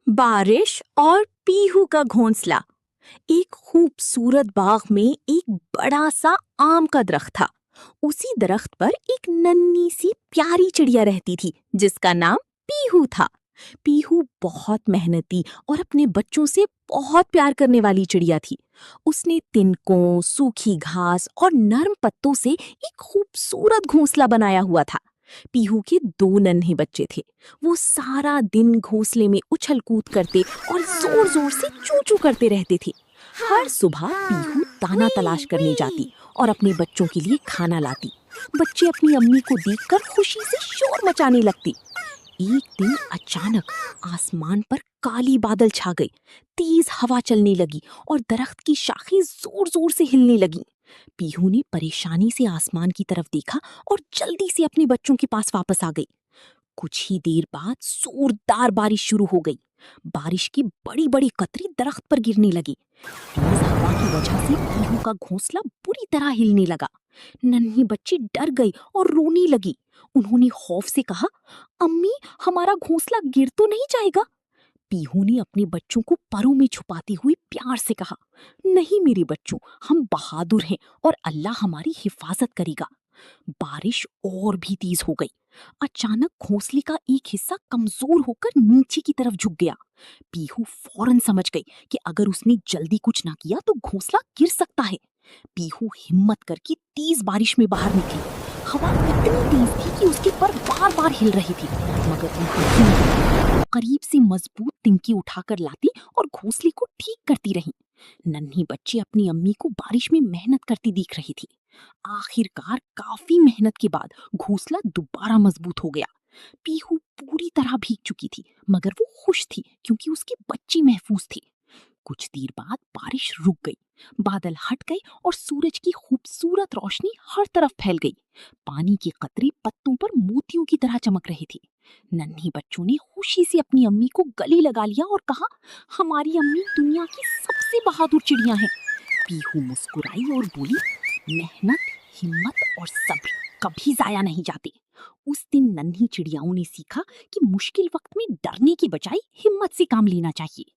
बारिश और पीहू का घोंसला। एक खूबसूरत बाग में एक बड़ा सा आम का दरख्त था। उसी दरख्त पर एक नन्ही सी प्यारी चिड़िया रहती थी जिसका नाम पीहू था। पीहू बहुत मेहनती और अपने बच्चों से बहुत प्यार करने वाली चिड़िया थी। उसने तिनकों, सूखी घास और नरम पत्तों से एक खूबसूरत घोंसला बनाया हुआ था। पीहू के दो नन्हे बच्चे थे। वो सारा दिन घोंसले में उछल कूद करते और जोर जोर से चू चू करते रहते थे। हर सुबह पीहू दाना तलाश करने जाती और अपने बच्चों के लिए खाना लाती। बच्चे अपनी अम्मी को देखकर खुशी से शोर मचाने लगते। एक दिन अचानक आसमान पर काली बादल छा गई। तेज हवा चलने लगी और दरख्त की शाखें जोर जोर से हिलने लगीं। पीहू ने परेशानी से आसमान की तरफ देखा और जल्दी से अपने बच्चों के पास वापस आ गई। कुछ ही देर बाद जोरदार बारिश शुरू हो गई। बारिश की बड़ी बड़ी कतरी दरख्त पर गिरने लगी। तेज हवा की वजह से पीहू का घोंसला बुरी तरह हिलने लगा। नन्ही बच्ची डर गई और रोने लगी। उन्होंने खौफ से कहा, अम्मी, हमारा घोंसला गिर तो नहीं जाएगा? पीहू ने अपने बच्चों को परों में छुपाते हुए प्यार से कहा, नहीं मेरे बच्चों, हम बहादुर हैं और अल्लाह हमारी हिफाजत करेगा। बारिश और भी तेज हो गई। अचानक घोंसले का एक हिस्सा कमजोर होकर नीचे की तरफ झुक गया। पीहू फौरन समझ गई कि अगर उसने जल्दी कुछ ना किया तो घोंसला गिर सकता है। पीहू हिम्मत करके तेज बारिश में बाहर निकली। हवा इतनी तेज थी कि उसके पर बार बार हिल रही थी, मगर वो हिलती नहीं। वो करीब से मजबूत तिनके उठाकर लाती और घोंसले को ठीक करती रही। नन्ही बच्ची अपनी अम्मी को बारिश में मेहनत करती दिख रही थी। आखिरकार काफी मेहनत के बाद घोंसला दोबारा मजबूत हो गया। पीहू पूरी तरह भीग चुकी थी, मगर वो खुश थी क्योंकि उसके बच्चे महफूज थे। कुछ देर बाद बारिश रुक गई। बादल हट गए और सूरज की खूबसूरत रोशनी हर तरफ फैल गई। पानी के कतरे पत्तों पर मोतियों की तरह चमक रहे थे। नन्ही बच्चों ने खुशी से अपनी अम्मी को गले लगा लिया और कहा, हमारी अम्मी दुनिया की सबसे बहादुर चिड़िया है। पीहू मुस्कुराई और बोली, मेहनत, हिम्मत और सब्र कभी जाया नहीं जाते। उस दिन नन्ही चिड़ियाओं ने सीखा कि मुश्किल वक्त में डरने की बजाय हिम्मत से काम लेना चाहिए।